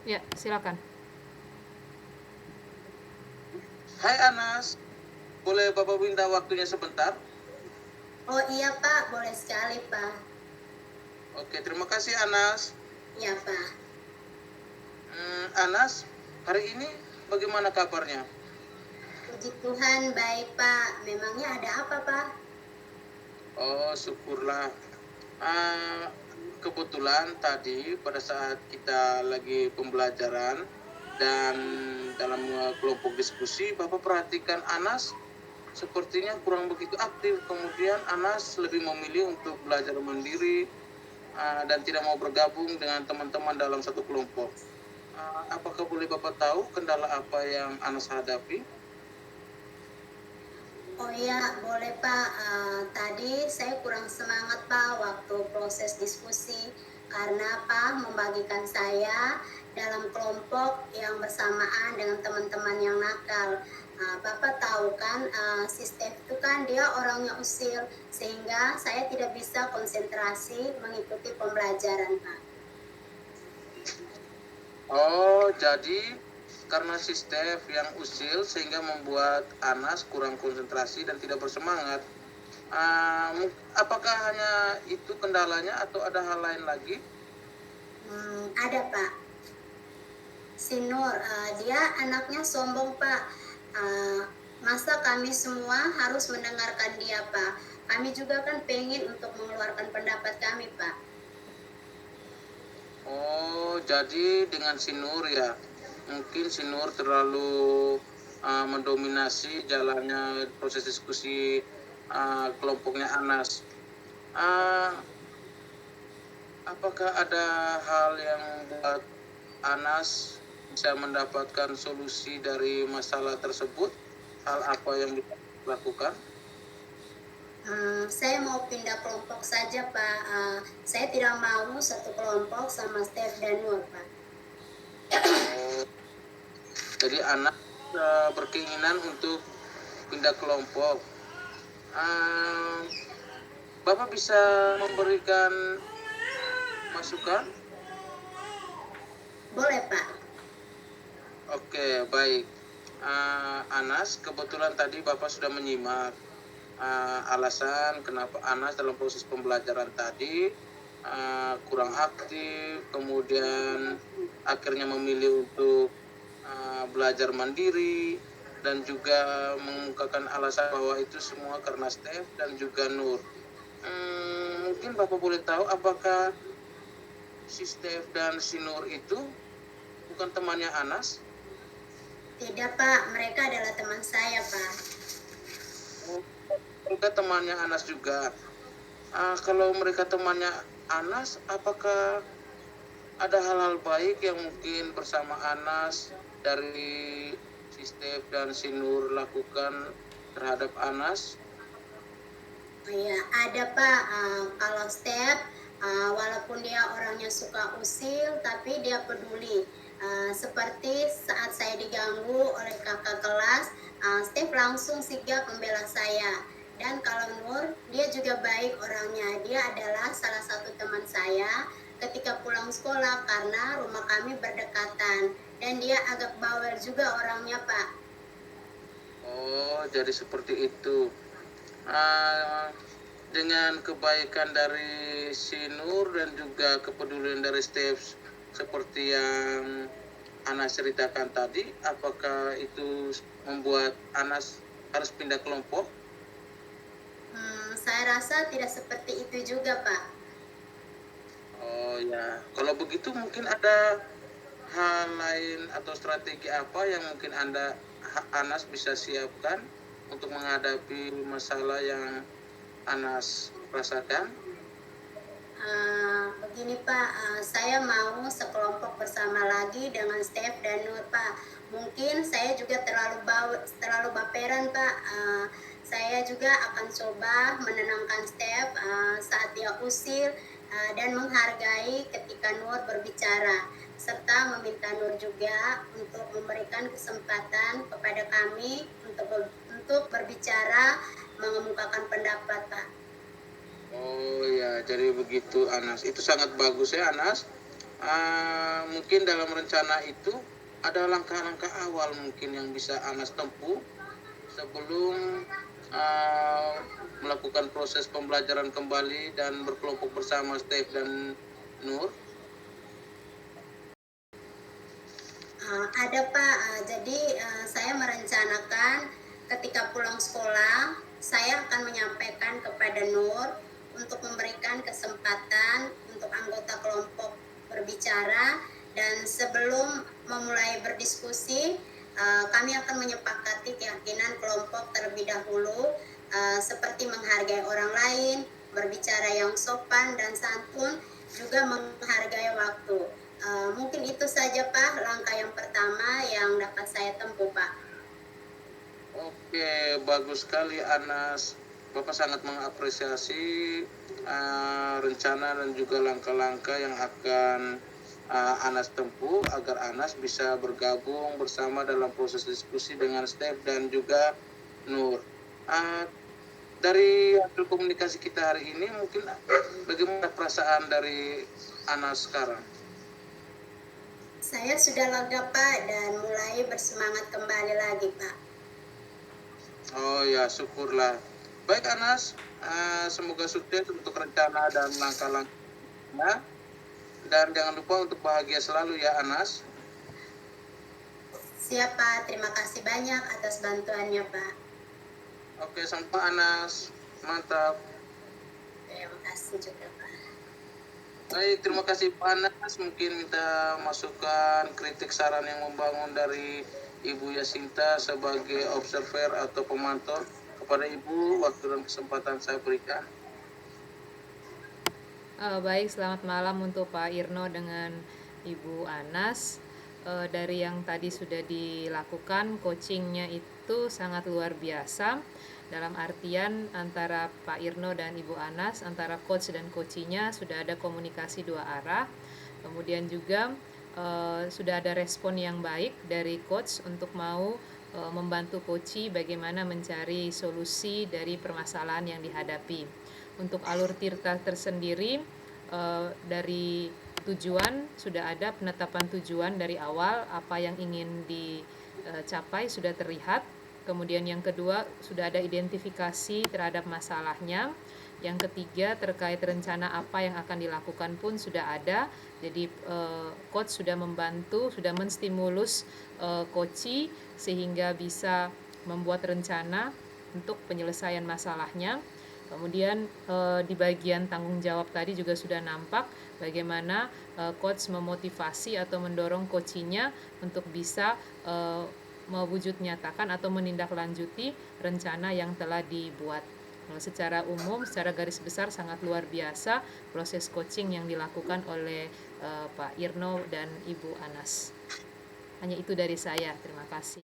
Ya, silakan. Hai Anas, boleh Bapak minta waktunya sebentar? Oh iya Pak, boleh sekali Pak. Oke, terima kasih Anas. Iya Pak. Anas, hari ini bagaimana kabarnya? Puji Tuhan baik Pak. Memangnya ada apa Pak? Oh, syukurlah. Uh, Kebetulan tadi pada saat kita lagi pembelajaran dan dalam kelompok diskusi, Bapak perhatikan Anas sepertinya kurang begitu aktif. Kemudian Anas lebih memilih untuk belajar mandiri dan tidak mau bergabung dengan teman-teman dalam satu kelompok. Apakah boleh Bapak tahu kendala apa yang Anas hadapi? Oh iya boleh Pak. Tadi saya kurang semangat Pak waktu proses diskusi karena Pak membagikan saya dalam kelompok yang bersamaan dengan teman-teman yang nakal. Bapak tahu kan si Steph itu kan dia orangnya usil sehingga saya tidak bisa konsentrasi mengikuti pembelajaran Pak. Oh, jadi karena si Steph yang usil sehingga membuat Anas kurang konsentrasi dan tidak bersemangat. Apakah hanya itu kendalanya atau ada hal lain lagi? Ada Pak. Si Nur, dia anaknya sombong Pak. Masa kami semua harus mendengarkan dia Pak. Kami juga kan pengen untuk mengeluarkan pendapat kami Pak. Oh, jadi dengan si Nur ya, mungkin si Nur terlalu mendominasi jalannya proses diskusi kelompoknya Anas. Apakah ada hal yang membuat Anas bisa mendapatkan solusi dari masalah tersebut? Hal apa yang bisa dilakukan? Saya mau pindah kelompok saja Pak. Saya tidak mau satu kelompok sama Steph dan Nur Pak. Oh, jadi Anas berkeinginan untuk pindah kelompok. Bapak bisa memberikan masukan? Boleh Pak. Oke, baik. Anas, kebetulan tadi Bapak sudah menyimak alasan kenapa Anas dalam proses pembelajaran tadi kurang aktif, kemudian akhirnya memilih untuk belajar mandiri dan juga mengungkapkan alasan bahwa itu semua karena Steph dan juga Nur. Mungkin Bapak boleh tahu apakah si Steph dan si Nur itu bukan temannya Anas? Tidak Pak, mereka adalah teman saya Pak. Mereka temannya Anas juga. Kalau mereka temannya Anas, apakah ada hal-hal baik yang mungkin bersama Anas dari si Steph dan si Nur lakukan terhadap Anas? Iya, ada Pak. Kalau Steph, walaupun dia orangnya suka usil, tapi dia peduli. Seperti saat saya diganggu oleh kakak kelas, Steph langsung sigap membela saya. Dan kalau Nur, dia juga baik orangnya. Dia adalah salah satu teman saya ketika pulang sekolah karena rumah kami berdekatan. Dan dia agak bawel juga orangnya, Pak. Oh, jadi seperti itu. Dengan kebaikan dari si Nur dan juga kepedulian dari Steph seperti yang Anas ceritakan tadi, apakah itu membuat Anas harus pindah kelompok? Saya rasa tidak seperti itu juga, Pak. Oh ya, kalau begitu mungkin ada hal lain atau strategi apa yang mungkin Anas bisa siapkan untuk menghadapi masalah yang Anas rasakan? Begini Pak, saya mau sekelompok bersama lagi dengan Steph dan Nur Pak. Mungkin saya juga terlalu baperan Pak. Saya juga akan coba menenangkan Steph saat dia usil dan menghargai ketika Nur berbicara, serta meminta Nur juga untuk memberikan kesempatan kepada kami untuk berbicara, mengemukakan pendapat Pak. Oh ya, jadi begitu Anas. Itu sangat bagus ya Anas. Mungkin dalam rencana itu ada langkah-langkah awal mungkin yang bisa Anas tempuh sebelum melakukan proses pembelajaran kembali dan berkelompok bersama Steph dan Nur. Ada Pak, jadi saya merencanakan ketika pulang sekolah, saya akan menyampaikan kepada Nur untuk memberikan kesempatan untuk anggota kelompok berbicara, dan sebelum memulai berdiskusi, kami akan menyepakati keyakinan kelompok terlebih dahulu, seperti menghargai orang lain, berbicara yang sopan dan santun, juga menghargai waktu. Mungkin itu saja Pak, langkah yang pertama yang dapat saya tempuh Pak. Oke, bagus sekali Anas. Bapak sangat mengapresiasi rencana dan juga langkah-langkah yang akan Anas tempuh agar Anas bisa bergabung bersama dalam proses diskusi dengan Steph dan juga Nur. Dari hasil komunikasi kita hari ini, mungkin bagaimana perasaan dari Anas sekarang? Saya sudah lega Pak dan mulai bersemangat kembali lagi Pak. Oh ya, syukurlah. Baik Anas, semoga sukses untuk rencana dan langkah-langkahnya. Dan jangan lupa untuk bahagia selalu ya Anas. Siap Pak, terima kasih banyak atas bantuannya Pak. Oke, sampai Anas. Mantap. Terima kasih juga Pak. Baik, terima kasih Pak Anas. Mungkin minta masukan, kritik, saran yang membangun dari Ibu Yasinta sebagai observer atau pemantau. Kepada Ibu, waktu dan kesempatan saya berikan. Baik, selamat malam untuk Pak Irno dengan Ibu Anas. Dari yang tadi sudah dilakukan, coachingnya itu sangat luar biasa. Dalam artian antara Pak Irno dan Ibu Anas, antara coach dan coachinya sudah ada komunikasi dua arah. Kemudian juga sudah ada respon yang baik dari coach untuk mau membantu coachee bagaimana mencari solusi dari permasalahan yang dihadapi. Untuk alur tirta tersendiri, dari tujuan sudah ada penetapan tujuan dari awal, apa yang ingin dicapai sudah terlihat. Kemudian yang kedua, sudah ada identifikasi terhadap masalahnya. Yang ketiga, terkait rencana apa yang akan dilakukan pun sudah ada. Jadi coach sudah membantu, sudah menstimulus coachee sehingga bisa membuat rencana untuk penyelesaian masalahnya. Kemudian di bagian tanggung jawab tadi juga sudah nampak bagaimana coach memotivasi atau mendorong coachee-nya untuk bisa mewujud nyatakan atau menindaklanjuti rencana yang telah dibuat. Secara umum, secara garis besar sangat luar biasa proses coaching yang dilakukan oleh Pak Irno dan Ibu Anas. Hanya itu dari saya, terima kasih.